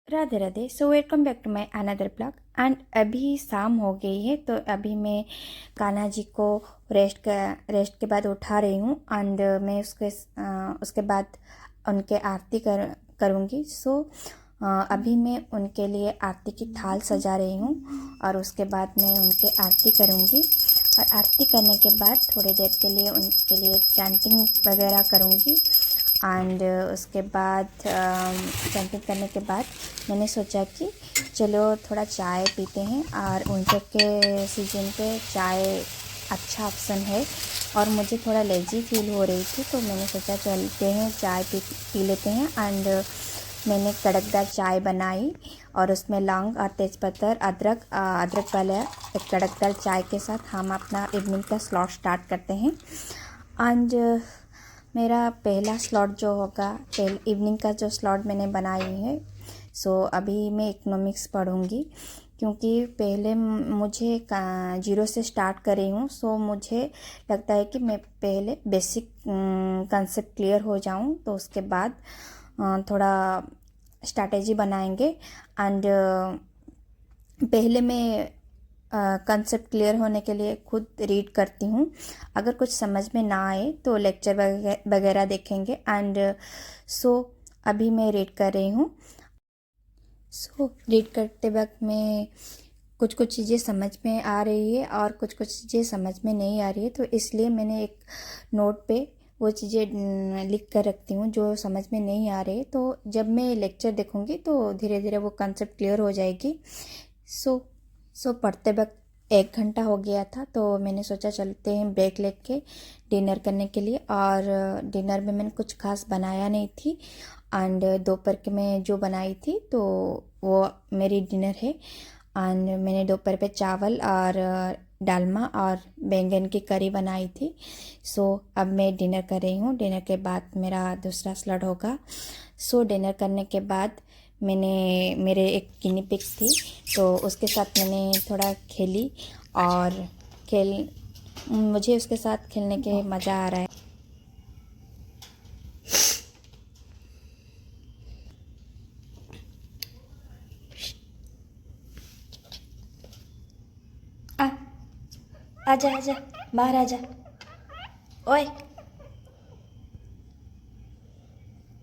Radhe Radhe. So welcome back to my another blog. And अभी शाम हो गई है, तो अभी मैं कान्हा जी को रेस्ट के बाद उठा रही हूँ। एंड मैं उसके बाद उनके आरती करूँगी। सो अभी मैं उनके लिए आरती की थाल सजा रही हूँ और उसके बाद मैं उनके आरती करूँगी। और आरती करने के बाद थोड़ी देर के लिए उनके लिए चैंटिंग वगैरह करूँगी। एंड उसके बाद चैंटिंग करने के बाद मैंने सोचा कि चलो थोड़ा चाय पीते हैं, और उनके के सीजन पे चाय अच्छा ऑप्शन है। और मुझे थोड़ा लेजी फील हो रही थी, तो मैंने सोचा चलते हैं चाय पी लेते हैं। एंड मैंने कड़कदार चाय बनाई और उसमें लौंग और तेज़पत्ता, अदरक वाला एक कड़कदार चाय के साथ हम अपना इवनिंग का स्लॉट स्टार्ट करते हैं। एंड मेरा पहला स्लॉट जो होगा, इवनिंग का जो स्लॉट मैंने बनाई है, सो अभी मैं इकोनॉमिक्स पढ़ूँगी, क्योंकि पहले मुझे जीरो से स्टार्ट कर रही हूँ। सो मुझे लगता है कि मैं पहले बेसिक कंसेप्ट क्लियर हो जाऊँ, तो उसके बाद थोड़ा स्ट्रैटेजी बनाएंगे। एंड पहले मैं कंसेप्ट क्लियर होने के लिए खुद रीड करती हूँ। अगर कुछ समझ में ना आए तो लेक्चर वगैरह देखेंगे। एंड सो अभी मैं रीड कर रही हूँ। सो रीड करते वक्त मैं कुछ कुछ चीज़ें समझ में आ रही है और कुछ कुछ चीज़ें समझ में नहीं आ रही है, तो इसलिए मैंने एक नोट पे वो चीज़ें लिख कर रखती हूँ जो समझ में नहीं आ रही। तो जब मैं लेक्चर देखूँगी तो धीरे धीरे वो कंसेप्ट क्लियर हो जाएगी। सो पढ़ते वक्त 1 घंटा हो गया था, तो मैंने सोचा चलते हैं ब्रेक लेके डिनर करने के लिए। और डिनर में मैंने कुछ खास बनाया नहीं थी। एंड दोपहर के में जो बनाई थी तो वो मेरी डिनर है। एंड मैंने दोपहर पे चावल और डालमा और बैंगन की करी बनाई थी। सो अब मैं डिनर कर रही हूँ। डिनर के बाद मेरा दूसरा स्लॉट होगा। सो डिनर करने के बाद मेरे एक गिनी पिग्स थी, तो उसके साथ मैंने थोड़ा खेली। और खेल मुझे उसके साथ खेलने के मज़ा आ रहा है। आ आजा आजा, बाहर आजा। ओए,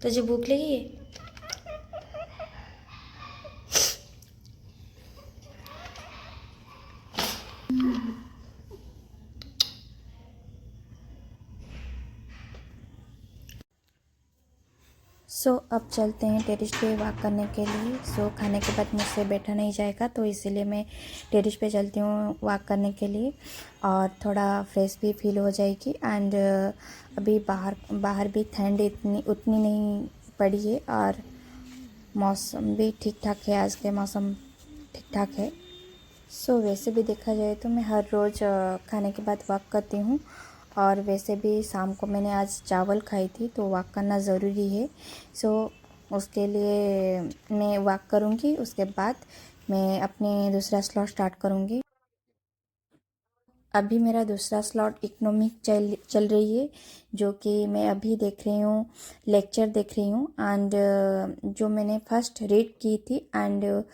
तुझे भूख लगी है? सो अब चलते हैं टेरिस पे वॉक करने के लिए। सो खाने के बाद मुझसे बैठा नहीं जाएगा, तो इसीलिए मैं टेरिस पे चलती हूँ वॉक करने के लिए, और थोड़ा फ्रेश भी फील हो जाएगी। एंड अभी बाहर भी ठंड उतनी नहीं पड़ी है, और मौसम भी ठीक ठाक है। आज के मौसम ठीक ठाक है। सो वैसे भी देखा जाए तो मैं हर रोज़ खाने के बाद वॉक करती हूँ। और वैसे भी शाम को मैंने आज चावल खाई थी, तो वॉक करना ज़रूरी है। सो उसके लिए मैं वॉक करूँगी। उसके बाद मैं अपने दूसरा स्लॉट स्टार्ट करूँगी। अभी मेरा दूसरा स्लॉट इकोनॉमिक चल रही है, जो कि मैं अभी देख रही हूँ, लेक्चर देख रही हूँ। एंड जो मैंने फर्स्ट रीड की थी, एंड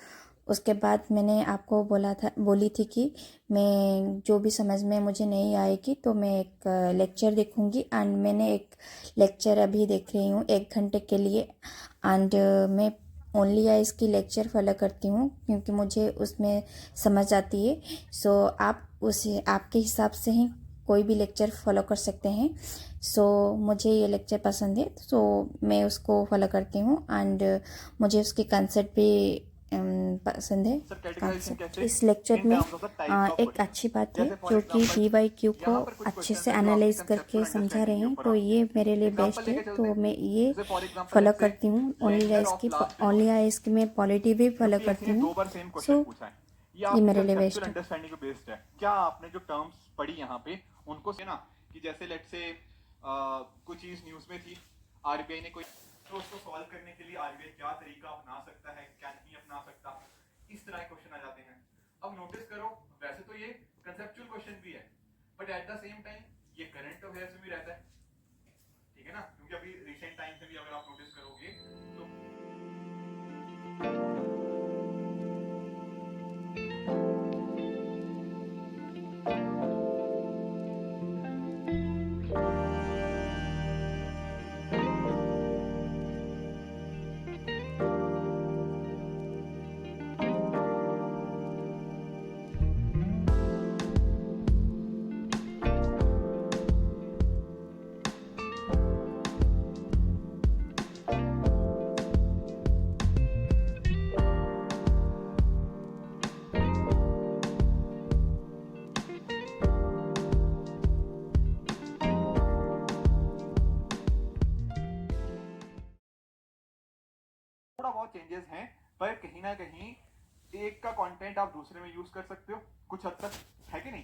उसके बाद मैंने आपको बोली थी कि मैं जो भी समझ में मुझे नहीं आएगी तो मैं एक लेक्चर देखूँगी। एंड मैंने एक लेक्चर अभी देख रही हूँ 1 घंटे के लिए। एंड मैं ओनली आइज़ की लेक्चर फॉलो करती हूँ, क्योंकि मुझे उसमें समझ आती है। सो आप उसे आपके हिसाब से ही कोई भी लेक्चर फॉलो कर सकते हैं। सो मुझे ये लेक्चर पसंद है, सो मैं उसको फॉलो करती हूँ। एंड मुझे उसकी कंसेप्ट भी पसंद है। कंसेप्ट इस लेक्चर में एक अच्छी बात है, जो कि PYQ को अच्छे से एनालाइज करके समझा रहे हैं, तो ये मेरे लिए बेस्ट है। तो मैं ये फॉलो करती हूँ। ओनली आइज की मैं पॉलिटी भी फॉलो करती हूँ। सो ये ये आपकी मेरे लिए कंसेप्चुअल बेस्ट है। अंडरस्टैंडिंग पे बेस्ड है। क्या आपने जो टर्म्स पढ़ी यहाँ पे उनको से ना, कि जैसे लेट से कोई चीज न्यूज में थी, आरबीआई ने कोई, तो उसको सॉल्व करने के लिए आरबीआई क्या तरीका अपना सकता है, क्या नहीं अपना सकता, इस तरह के क्वेश्चन आ जाते हैं। अब नोटिस करो, वैसे तो ये कंसेप्चुअल क्वेश्चन भी है, but at the same time ये करंट अफेयर्स में भी रहता है। ठीक है ना, क्योंकि अभी रिसेंट टाइम से भी अगर आप नोटिस करोगे तो चेंजेस हैं, पर कहीं ना कहीं एक का कंटेंट आप दूसरे में यूज कर सकते हो कुछ हद तक, है कि नहीं?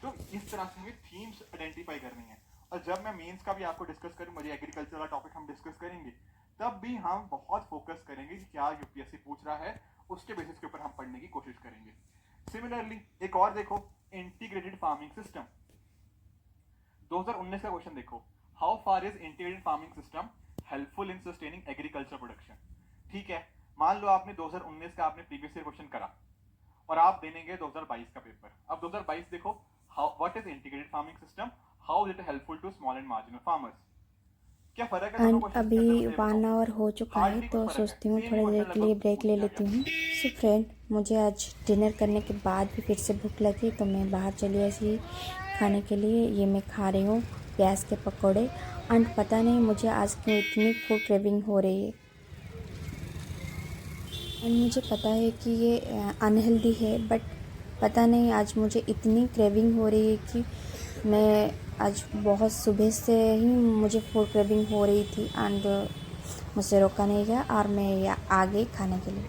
तो इस तरह से हमें थीम्स आइडेंटिफाई करनी है। और जब मैं मेंस का भी आपको डिस्कस करूंगा, जो एग्रीकल्चर वाला टॉपिक हम डिस्कस करेंगे, तब भी हम बहुत फोकस करेंगे कि क्या यूपीएससी पूछ रहा है, उसके बेसिस के ऊपर हम पढ़ने की कोशिश करेंगे। सिमिलरली एक और देखो, इंटीग्रेटेड फार्मिंग सिस्टम 2019 का क्वेश्चन देखो, how far is integrated farming system helpful in sustaining agriculture production. ठीक है, मान लो आपने 2019 का आपने प्रीवियस ईयर क्वेश्चन करा और आप देनेंगे 2022 का पेपर। अब 2022 देखो, how what is integrated farming system, how is it helpful to small and marginal farmers. क्या फर्क है दोनों एंड क्वेश्चंस के अभी अंदर, मुझे ये 1 बताओ। आवर हो चुका है, हार्डली कुछ तो फर्क है, सोचती हूँ सेम ही थोड़ी देर क्वेश्चन के लिए लगभग ब्रेक ले पूछ लेती गया। हूँ। सो फ्रेंड, मुझे आज डिनर करने के बाद भी फिर से भूख लगी, तो मैं बाहर चली ऐसी खाने के लिए। ये मैं खा रही हूँ प्याज के पकौड़े, एंड पता नहीं मुझे आज क्यों इतनी फूड क्रेविंग हो रही है। एंड मुझे पता है कि ये अनहेल्दी है, बट पता नहीं आज मुझे इतनी क्रेविंग हो रही है कि मैं आज बहुत सुबह से ही मुझे फूड क्रेविंग हो रही थी, एंड मुझसे रोका नहीं गया और मैं आ गई खाने के लिए।